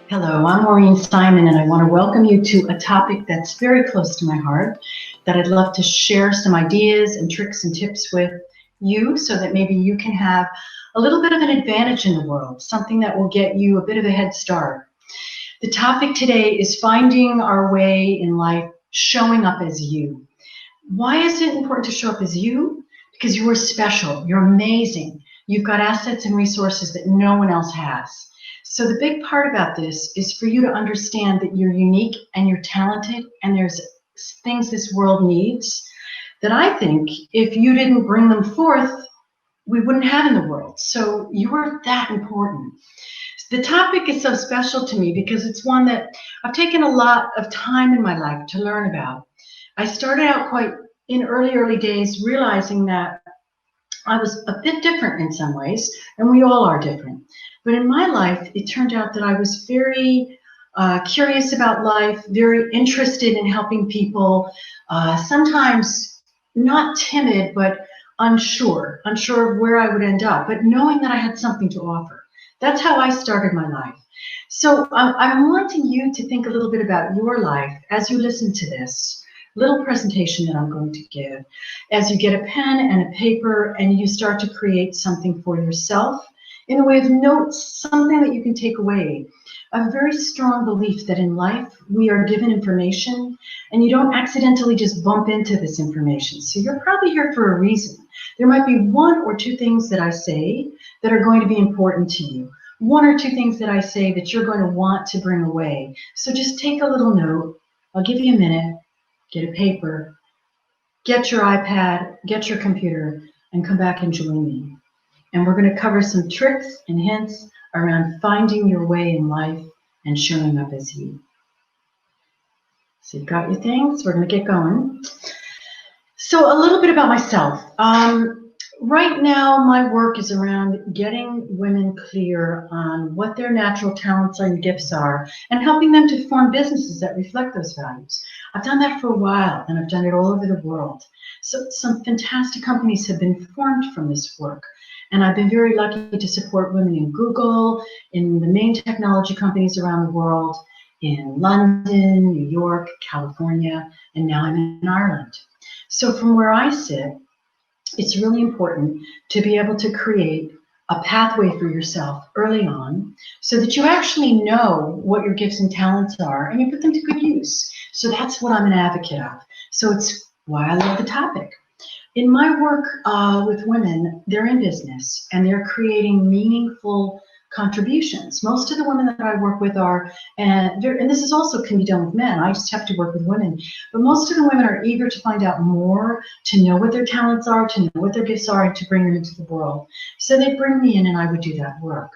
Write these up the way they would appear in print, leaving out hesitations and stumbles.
Hello, I'm Maureen Simon, and I want to welcome you to a topic that's very close to my heart that I'd love to share some ideas and tricks and tips with you so that maybe you can have a little bit of an advantage in the world, something that will get you a bit of a head start. The topic today is finding our way in life, showing up as you. Why is it important to show up as you? Because you are special, you're amazing, you've got assets and resources that no one else has. So the big part about this is for you to understand that you're unique and you're talented, and there's things this world needs that I think if you didn't bring them forth, we wouldn't have in the world. So you are that important. The topic is so special to me because it's one that I've taken a lot of time in my life to learn about. I started out quite in early days realizing that I was a bit different in some ways, and we all are different. But in my life, it turned out that I was very curious about life, very interested in helping people, sometimes not timid, but unsure of where I would end up, but knowing that I had something to offer. That's how I started my life. So I'm wanting you to think a little bit about your life as you listen to this little presentation that I'm going to give, as you get a pen and a paper and you start to create something for yourself in the way of notes, something that you can take away. I have a very strong belief that in life we are given information and you don't accidentally just bump into this information. So you're probably here for a reason. There might be one or two things that I say that are going to be important to you. One or two things that I say that you're going to want to bring away. So just take a little note. I'll give you a minute. Get a paper, get your iPad, get your computer, and come back and join me. And we're going to cover some tricks and hints around finding your way in life and showing up as you. So you've got your things, we're going to get going. So a little bit about myself. Right now, my work is around getting women clear on what their natural talents and gifts are and helping them to form businesses that reflect those values. I've done that for a while, and I've done it all over the world. So some fantastic companies have been formed from this work. And I've been very lucky to support women in Google, in the main technology companies around the world, in London, New York, California, and now I'm in Ireland. So from where I sit, it's really important to be able to create a pathway for yourself early on so that you actually know what your gifts and talents are and you put them to good use. So that's what I'm an advocate of. So it's why I love the topic. In my work with women, they're in business and they're creating meaningful contributions. Most of the women that I work with are, and this is also can be done with men, I just have to work with women, but most of the women are eager to find out more, to know what their talents are, to know what their gifts are, and to bring them into the world. So they bring me in and I would do that work.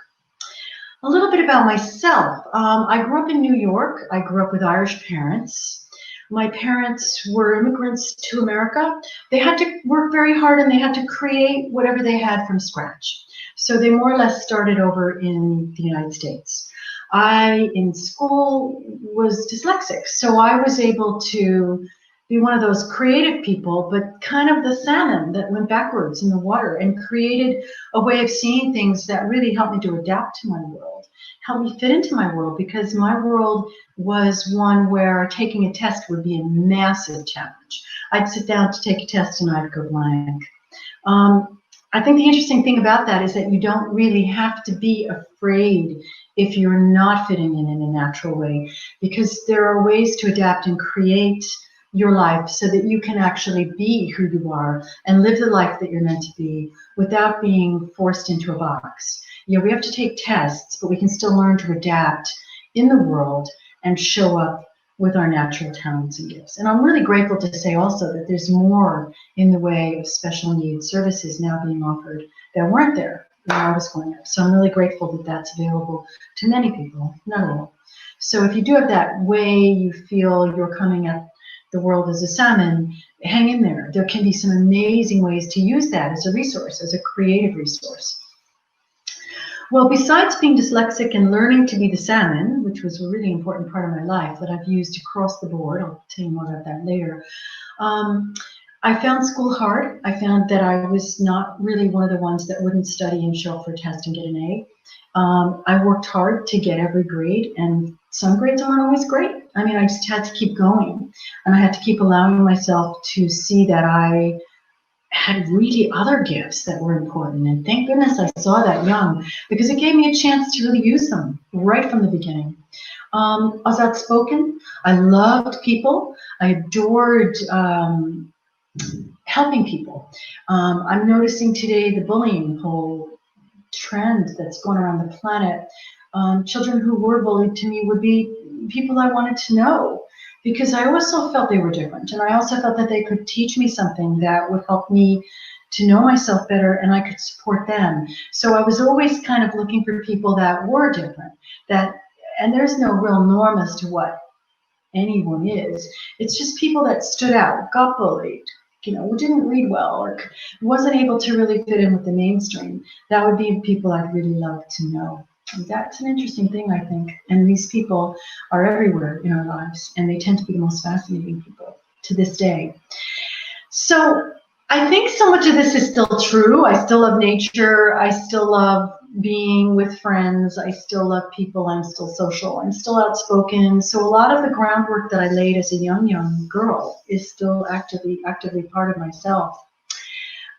A little bit about myself. I grew up in New York. I grew up with Irish parents. My parents were immigrants to America. They had to work very hard and they had to create whatever they had from scratch. So they more or less started over in the United States. I, in school, was dyslexic, so I was able to be one of those creative people, but kind of the salmon that went backwards in the water and created a way of seeing things that really helped me to adapt to my world, helped me fit into my world, because my world was one where taking a test would be a massive challenge. I'd sit down to take a test and I'd go blank. I think the interesting thing about that is that you don't really have to be afraid if you're not fitting in a natural way, because there are ways to adapt and create your life so that you can actually be who you are and live the life that you're meant to be without being forced into a box. You know, we have to take tests, but we can still learn to adapt in the world and show up with our natural talents and gifts. And I'm really grateful to say also that there's more in the way of special needs services now being offered that weren't there when I was growing up. So I'm really grateful that that's available to many people, not all. So if you do have that way you feel you're coming at the world as a salmon, hang in there. There can be some amazing ways to use that as a resource, as a creative resource. Well, besides being dyslexic and learning to be the salmon, which was a really important part of my life that I've used across the board, I'll tell you more about that later, I found school hard. I found that I was not really one of the ones that wouldn't study and show up for a test and get an A. I worked hard to get every grade, and some grades aren't always great. I mean, I just had to keep going, and I had to keep allowing myself to see that I had really other gifts that were important. And thank goodness I saw that young, because it gave me a chance to really use them right from the beginning. I was outspoken. I loved people. I adored helping people. I'm noticing today the bullying whole trend that's going around the planet. Children who were bullied to me would be people I wanted to know, because I also felt they were different, and I also felt that they could teach me something that would help me to know myself better, and I could support them. So I was always kind of looking for people that were different, that, and there's no real norm as to what anyone is. It's just people that stood out, got bullied, didn't read well, or wasn't able to really fit in with the mainstream. That would be people I'd really love to know. And that's an interesting thing, I think. And these people are everywhere in our lives, and they tend to be the most fascinating people to this day. So I think so much of this is still true. I still love nature. I still love being with friends. I still love people. I'm still social. I'm still outspoken. So a lot of the groundwork that I laid as a young girl is still actively part of myself.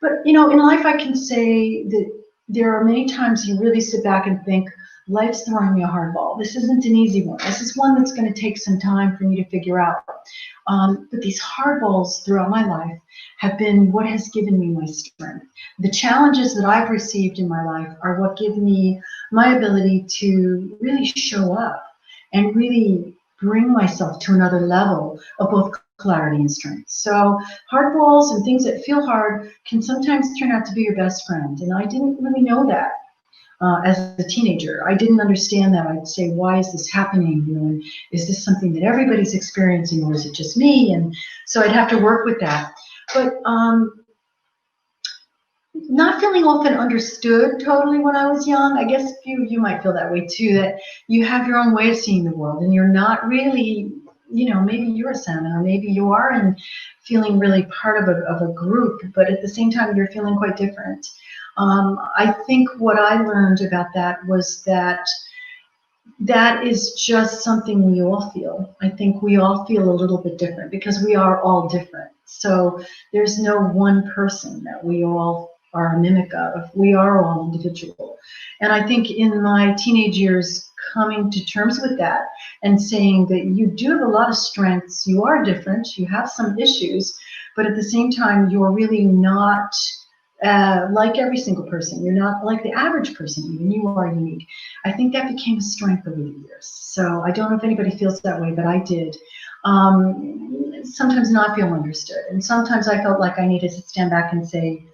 But in life, I can say that there are many times you really sit back and think, life's throwing me a hardball. This isn't an easy one. This is one that's going to take some time for me to figure out. But these hardballs throughout my life have been what has given me my strength. The challenges that I've received in my life are what give me my ability to really show up and really bring myself to another level of both clarity and strength. So hardballs and things that feel hard can sometimes turn out to be your best friend. And I didn't really know that. As a teenager, I didn't understand that. I'd say, why is this happening? And is this something that everybody's experiencing, or is it just me? And so I'd have to work with that. But not feeling often understood totally when I was young. I guess you might feel that way too, that you have your own way of seeing the world, and you're not really, maybe you're a salmon, or maybe you are and feeling really part of a group, but at the same time you're feeling quite different. I think what I learned about that was that is just something we all feel. I think we all feel a little bit different because we are all different. So there's no one person that we all are a mimic of. We are all individual. And I think in my teenage years, coming to terms with that and saying that you do have a lot of strengths, you are different, you have some issues, but at the same time, you're really not like every single person. You're not like the average person, even. You are unique. I think that became a strength over the years. So I don't know if anybody feels that way, but I did. Sometimes not feel understood. And sometimes I felt like I needed to stand back and say,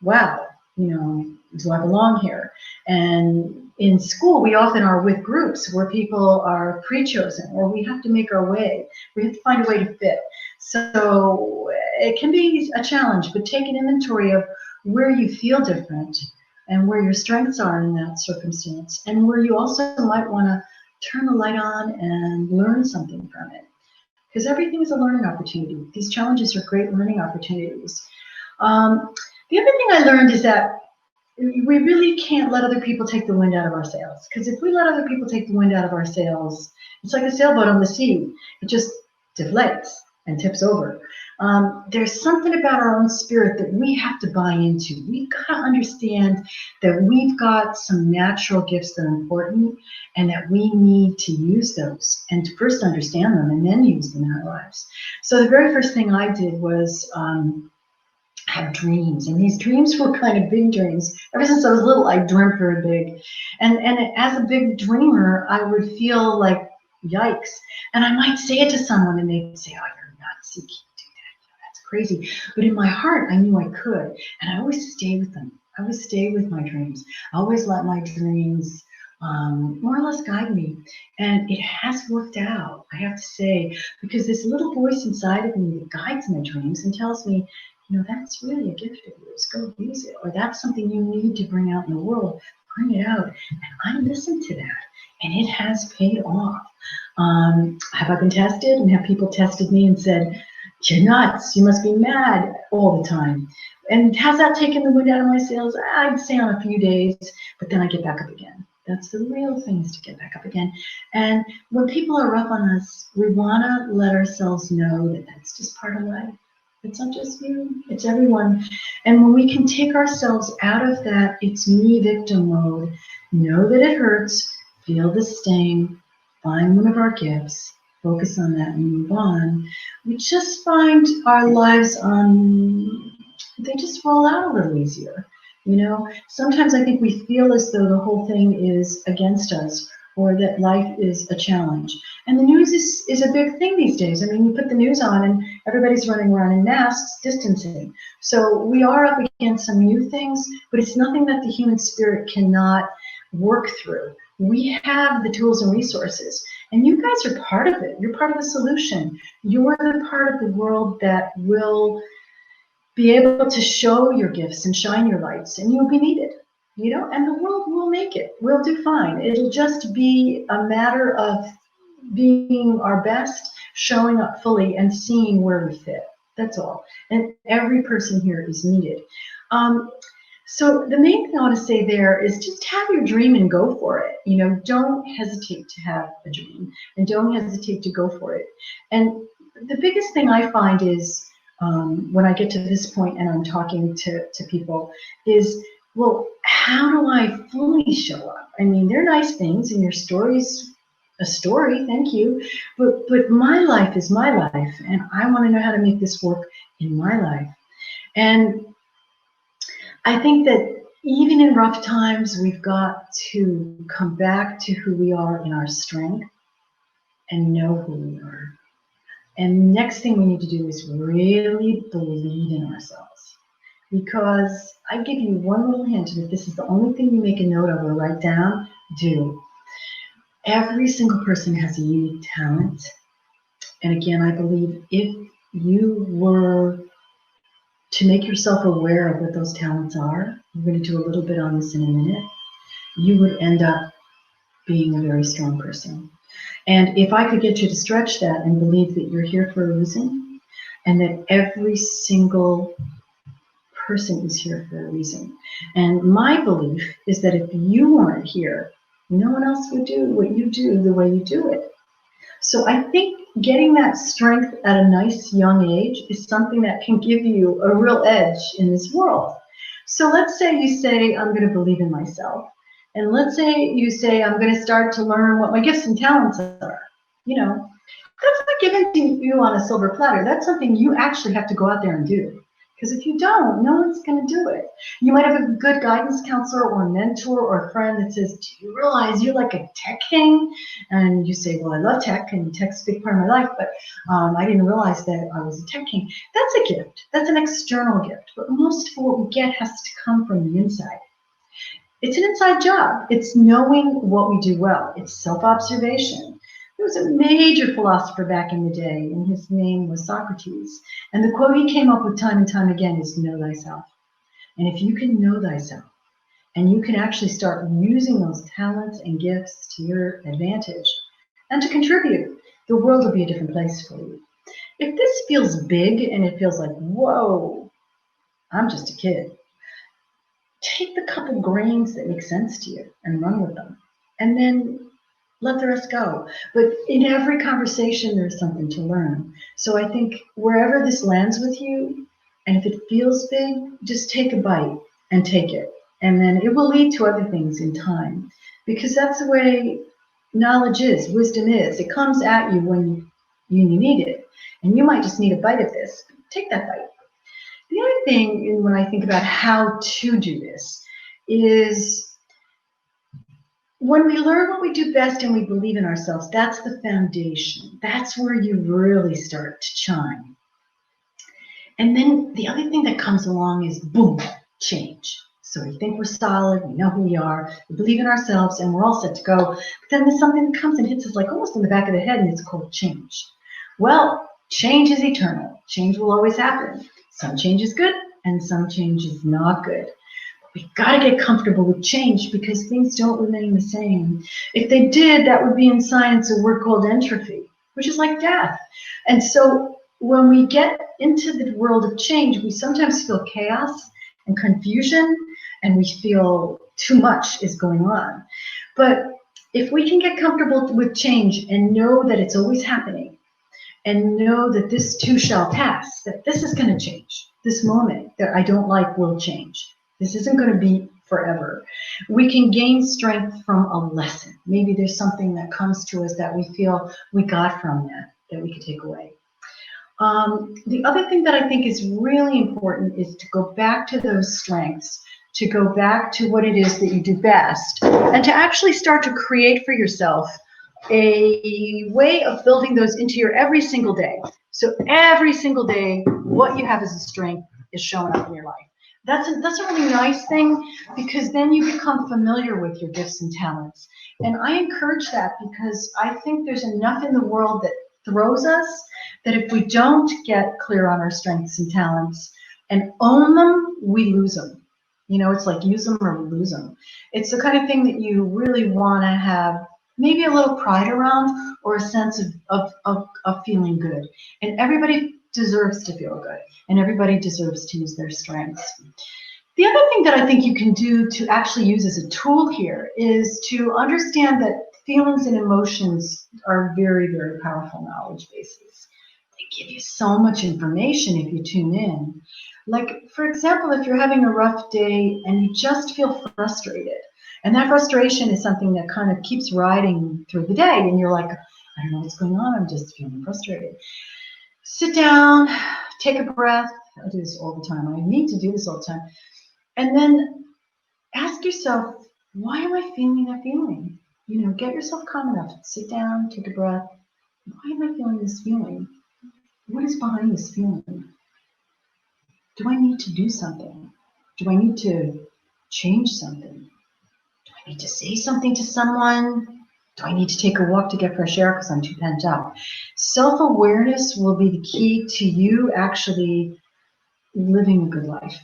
wow, do I belong here? And in school, we often are with groups where people are pre-chosen, or we have to make our way. We have to find a way to fit. So it can be a challenge, but take an inventory of where you feel different and where your strengths are in that circumstance, and where you also might want to turn the light on and learn something from it. Because everything is a learning opportunity. These challenges are great learning opportunities. The other thing I learned is that we really can't let other people take the wind out of our sails. Because if we let other people take the wind out of our sails, it's like a sailboat on the sea. It just deflates and tips over. There's something about our own spirit that we have to buy into. We've got to understand that we've got some natural gifts that are important, and that we need to use those, and to first understand them and then use them in our lives. So the very first thing I did was have dreams, and these dreams were kind of big dreams. Ever since I was little, I dreamt very big, and as a big dreamer, I would feel like, yikes, and I might say it to someone, and they'd say, oh, you're nuts, you can't do that, that's crazy. But in my heart, I knew I could, and I always stay with them. I always stay with my dreams. I always let my dreams more or less guide me, and it has worked out, I have to say, because this little voice inside of me that guides my dreams and tells me, that's really a gift of yours, go use it, or that's something you need to bring out in the world, bring it out. And I listen to that, and it has paid off. Have I been tested, and have people tested me and said, You're nuts. You must be mad all the time. And has that taken the wind out of my sails? I'd say on a few days, but then I get back up again. That's the real thing, is to get back up again. And when people are rough on us, we want to let ourselves know that that's just part of life. It's not just you, it's everyone. And when we can take ourselves out of that it's me victim mode, know that it hurts, feel the sting, find one of our gifts, focus on that and move on, we just find our lives they just roll out a little easier. You know, sometimes I think we feel as though the whole thing is against us, or that life is a challenge. And the news is a big thing these days. I mean, you put the news on and everybody's running around in masks, distancing. So we are up against some new things, but it's nothing that the human spirit cannot work through. We have the tools and resources, and you guys are part of it. You're part of the solution. You're the part of the world that will be able to show your gifts and shine your lights, and you'll be needed, you know, and the world will make it. We'll do fine. It'll just be a matter of being our best, showing up fully, and seeing where we fit. That's all. And every person here is needed. So the main thing I want to say there is just have your dream and go for it. You know, don't hesitate to have a dream, and don't hesitate to go for it. And the biggest thing I find is, when I get to this point and I'm talking to people, is, well, how do I fully show up? I mean, they're nice things, and your story's a story, thank you, but my life is my life, and I want to know how to make this work in my life. And I think that even in rough times, we've got to come back to who we are in our strength and know who we are. And next thing we need to do is really believe in ourselves. Because I give you one little hint, and if this is the only thing you make a note of or write down, do. Every single person has a unique talent. And again, I believe if you were to make yourself aware of what those talents are, we're going to do a little bit on this in a minute, you would end up being a very strong person. And if I could get you to stretch that and believe that you're here for a reason, and that every single person is here for a reason. And my belief is that if you weren't here, no one else would do what you do the way you do it. So I think getting that strength at a nice young age is something that can give you a real edge in this world. So let's say you say, I'm going to believe in myself. And let's say you say, I'm going to start to learn what my gifts and talents are. You know, that's not given to you on a silver platter. That's something you actually have to go out there and do. Because if you don't, no one's going to do it. You might have a good guidance counselor or mentor or a friend that says, do you realize you're like a tech king? And you say, well, I love tech, and tech's a big part of my life, but I didn't realize that I was a tech king. That's a gift. That's an external gift. But most of what we get has to come from the inside. It's an inside job. It's knowing what we do well. It's self-observation. There was a major philosopher back in the day, and his name was Socrates. And the quote he came up with time and time again is, know thyself. And if you can know thyself, and you can actually start using those talents and gifts to your advantage and to contribute, the world will be a different place for you. If this feels big and it feels like, whoa, I'm just a kid, take the couple grains that make sense to you and run with them. And then let the rest go. But in every conversation, there's something to learn. So I think wherever this lands with you, and if it feels big, just take a bite and take it. And then it will lead to other things in time. Because that's the way knowledge is, wisdom is. It comes at you when you need it. And you might just need a bite of this. Take that bite. The other thing, when I think about how to do this, is when we learn what we do best and we believe in ourselves, that's the foundation. That's where you really start to shine. And then the other thing that comes along is, boom, change. So we think we're solid, we know who we are, we believe in ourselves, and we're all set to go. But then there's something that comes and hits us like almost in the back of the head, and it's called change. Well, change is eternal. Change will always happen. Some change is good, and some change is not good. We've got to get comfortable with change because things don't remain the same. If they did, that would be in science a word called entropy, which is like death. And so when we get into the world of change, we sometimes feel chaos and confusion, and we feel too much is going on. But if we can get comfortable with change and know that it's always happening, and know that this too shall pass, that this is going to change. This moment that I don't like will change. This isn't going to be forever. We can gain strength from a lesson. Maybe there's something that comes to us that we feel we got from that we could take away. The other thing that I think is really important is to go back to those strengths, to go back to what it is that you do best, and to actually start to create for yourself a way of building those into your every single day. So every single day, what you have as a strength is showing up in your life. That's a really nice thing, because then you become familiar with your gifts and talents. And I encourage that, because I think there's enough in the world that throws us, that if we don't get clear on our strengths and talents and own them, we lose them. You know, it's like use them or lose them. It's the kind of thing that you really want to have maybe a little pride around, or a sense of feeling good. And everybody deserves to feel good, and everybody deserves to use their strengths. The other thing that I think you can do to actually use as a tool here is to understand that feelings and emotions are very, very powerful knowledge bases. They give you so much information if you tune in. Like, for example, if you're having a rough day and you just feel frustrated, and that frustration is something that kind of keeps riding through the day, and you're like, I don't know what's going on, I'm just feeling frustrated. Sit down, take a breath. I do this all the time. I need to do this all the time. And then ask yourself, why am I feeling that feeling? You know, get yourself calm enough. Sit down, take a breath. Why am I feeling this feeling? What is behind this feeling? Do I need to do something? Do I need to change something? Do I need to say something to someone? Do I need to take a walk to get fresh air because I'm too pent up? Self-awareness will be the key to you actually living a good life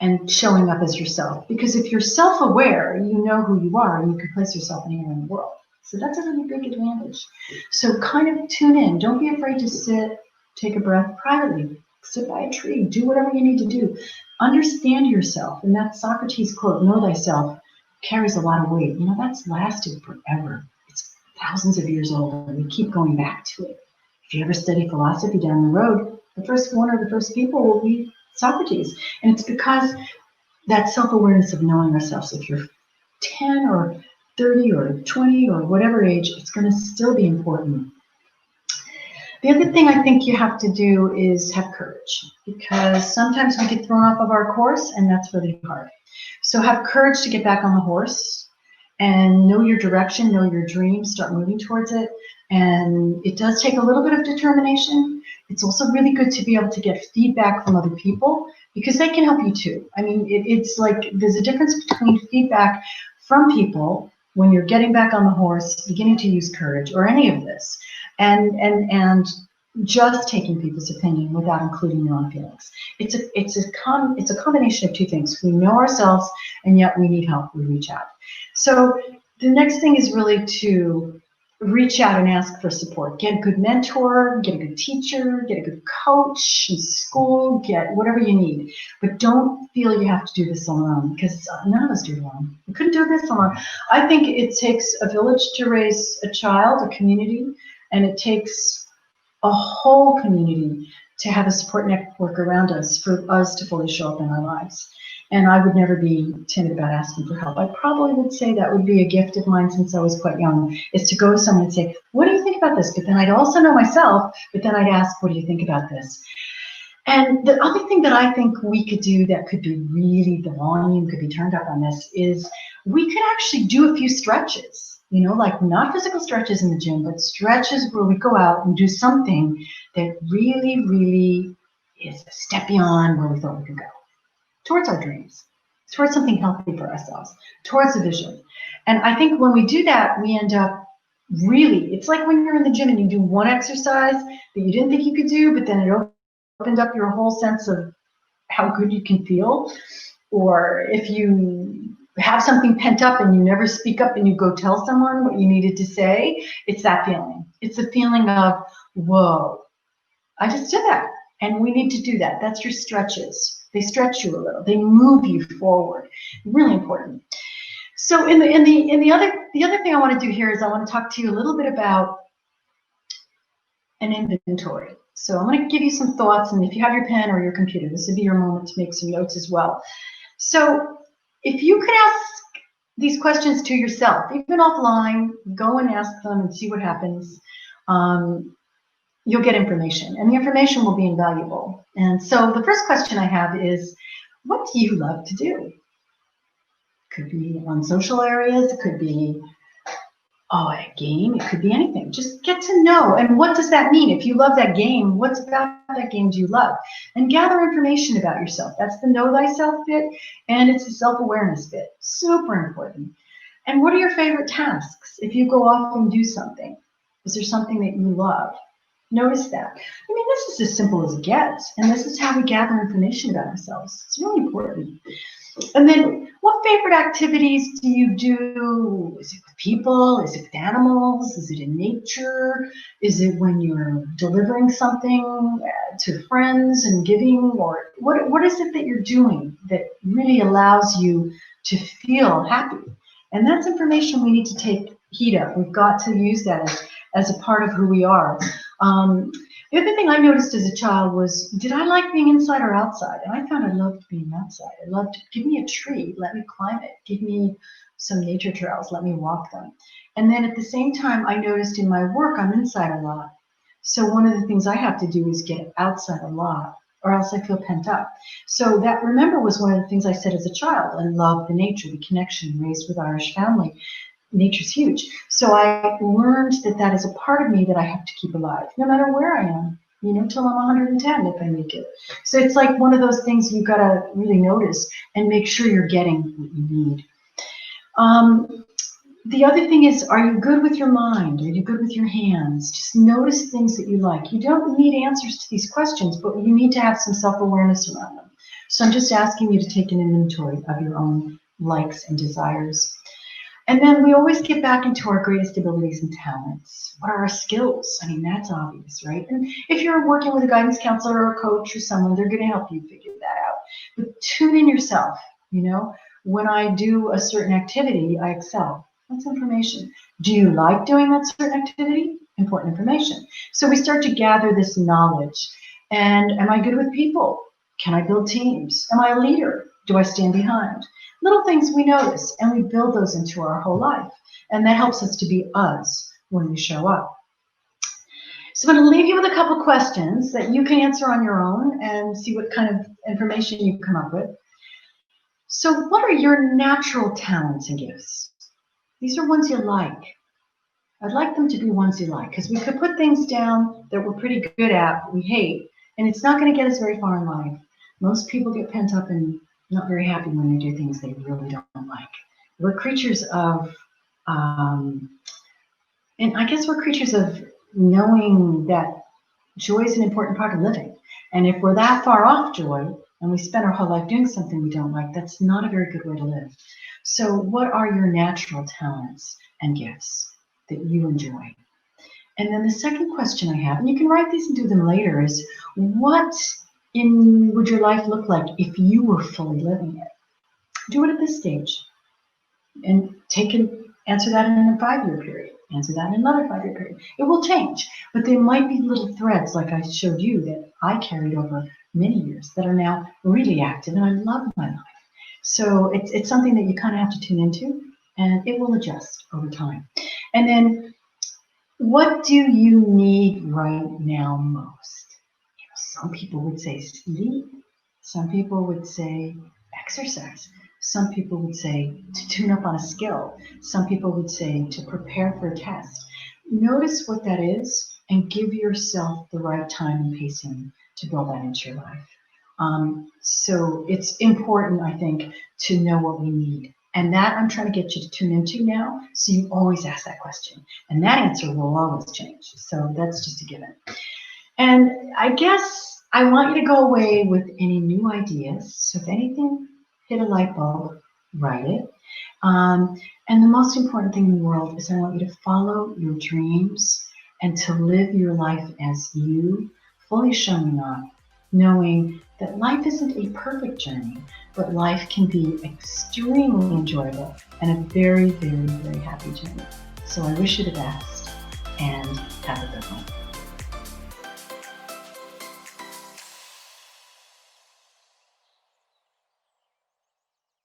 and showing up as yourself. Because if you're self-aware, you know who you are, and you can place yourself anywhere in the world. So that's a really big advantage. So kind of tune in. Don't be afraid to sit, take a breath privately. Sit by a tree. Do whatever you need to do. Understand yourself. And that Socrates quote, know thyself, carries a lot of weight. You know, that's lasted forever. It's thousands of years old, and we keep going back to it. If you ever study philosophy down the road, the first one or the first people will be Socrates. And it's because that self-awareness of knowing ourselves, if you're 10 or 30 or 20 or whatever age, it's going to still be important. The other thing I think you have to do is have courage, because sometimes we get thrown off of our course, and that's really hard. So have courage to get back on the horse and know your direction, know your dream, start moving towards it. And it does take a little bit of determination. It's also really good to be able to get feedback from other people, because they can help you too. I mean, it's like there's a difference between feedback from people when you're getting back on the horse, beginning to use courage, or any of this, and just taking people's opinion without including your own feelings. It's a combination of two things. We know ourselves, and yet we need help. We reach out. So the next thing is really to reach out and ask for support. Get a good mentor, get a good teacher, get a good coach in school, get whatever you need. But don't feel you have to do this alone, because none of us do it alone. We couldn't do this alone. I think it takes a village to raise a child, a community, and it takes a whole community to have a support network around us for us to fully show up in our lives. And I would never be timid about asking for help. I probably would say that would be a gift of mine since I was quite young, is to go to someone and say, what do you think about this? But then I'd also know myself, but then I'd ask, what do you think about this? And the other thing that I think we could do that could be really, the volume could be turned up on this, is we could actually do a few stretches. You know, like not physical stretches in the gym, but stretches where we go out and do something that really, really is a step beyond where we thought we could go. Towards our dreams, towards something healthy for ourselves, towards a vision. And I think when we do that, we end up really, it's like when you're in the gym and you do one exercise that you didn't think you could do, but then it opened up your whole sense of how good you can feel. Or if you have something pent up and you never speak up and you go tell someone what you needed to say, it's that feeling. It's a feeling of, whoa, I just did that. And we need to do that. That's your stretches. They stretch you a little. They move you forward. Really important. So the other thing I want to do here is I want to talk to you a little bit about an inventory. So I'm going to give you some thoughts, and if you have your pen or your computer, this would be your moment to make some notes as well. So if you could ask these questions to yourself, even offline, go and ask them and see what happens. You'll get information, and the information will be invaluable. And so the first question I have is, what do you love to do? Could be on social areas, it could be a game, it could be anything. Just get to know. And what does that mean? If you love that game, what's about that game do you love? And gather information about yourself. That's the know thyself bit, and it's the self-awareness bit. Super important. And what are your favorite tasks? If you go off and do something, is there something that you love? Notice that. I mean, this is as simple as it gets, and this is how we gather information about ourselves. It's really important. And then, what favorite activities do you do? Is it with people? Is it with animals? Is it in nature? Is it when you're delivering something to friends and giving? Or what is it that you're doing that really allows you to feel happy? And that's information we need to take heed of. We've got to use that as a part of who we are. The other thing I noticed as a child was, did I like being inside or outside? And I found I loved being outside. I loved, give me a tree, let me climb it. Give me some nature trails, let me walk them. And then at the same time, I noticed in my work, I'm inside a lot. So one of the things I have to do is get outside a lot, or else I feel pent up. So that, remember, was one of the things I said as a child. I love the nature, the connection, raised with Irish family. Nature's huge. So I learned that that is a part of me that I have to keep alive, no matter where I am, till I'm 110 if I make it. So it's like one of those things you've got to really notice and make sure you're getting what you need. The other thing is, are you good with your mind? Are you good with your hands? Just notice things that you like. You don't need answers to these questions, but you need to have some self-awareness around them. So I'm just asking you to take an inventory of your own likes and desires. And then we always get back into our greatest abilities and talents. What are our skills? I mean, that's obvious, right? And if you're working with a guidance counselor or a coach or someone, they're going to help you figure that out. But tune in yourself. When I do a certain activity, I excel. That's information. Do you like doing that certain activity? Important information. So we start to gather this knowledge. And am I good with people? Can I build teams? Am I a leader? Do I stand behind? Little things we notice, and we build those into our whole life. And that helps us to be us when we show up. So I'm going to leave you with a couple questions that you can answer on your own and see what kind of information you come up with. So what are your natural talents and gifts? These are ones you like. I'd like them to be ones you like, because we could put things down that we're pretty good at, but we hate, and it's not going to get us very far in life. Most people get pent up and not very happy when they do things they really don't like. We're creatures of, and I guess we're creatures of knowing that joy is an important part of living. And if we're that far off joy and we spend our whole life doing something we don't like, that's not a very good way to live. So what are your natural talents and gifts that you enjoy? And then the second question I have, and you can write these and do them later, is what would your life look like if you were fully living it? Do it at this stage, and answer that in a 5-year period. Answer that in another 5-year period. It will change, but there might be little threads, like I showed you, that I carried over many years that are now really active, and I love my life. So it's something that you kind of have to tune into, and it will adjust over time. And then, what do you need right now most? Some people would say sleep. Some people would say exercise. Some people would say to tune up on a skill. Some people would say to prepare for a test. Notice what that is and give yourself the right time and pacing to build that into your life. So it's important, I think, to know what we need. And that I'm trying to get you to tune into now, so you always ask that question. And that answer will always change. So that's just a given. And I guess I want you to go away with any new ideas. So if anything hit a light bulb, write it. And the most important thing in the world is I want you to follow your dreams and to live your life as you, fully showing up, knowing that life isn't a perfect journey, but life can be extremely enjoyable and a very, very, very happy journey. So I wish you the best and have a good one.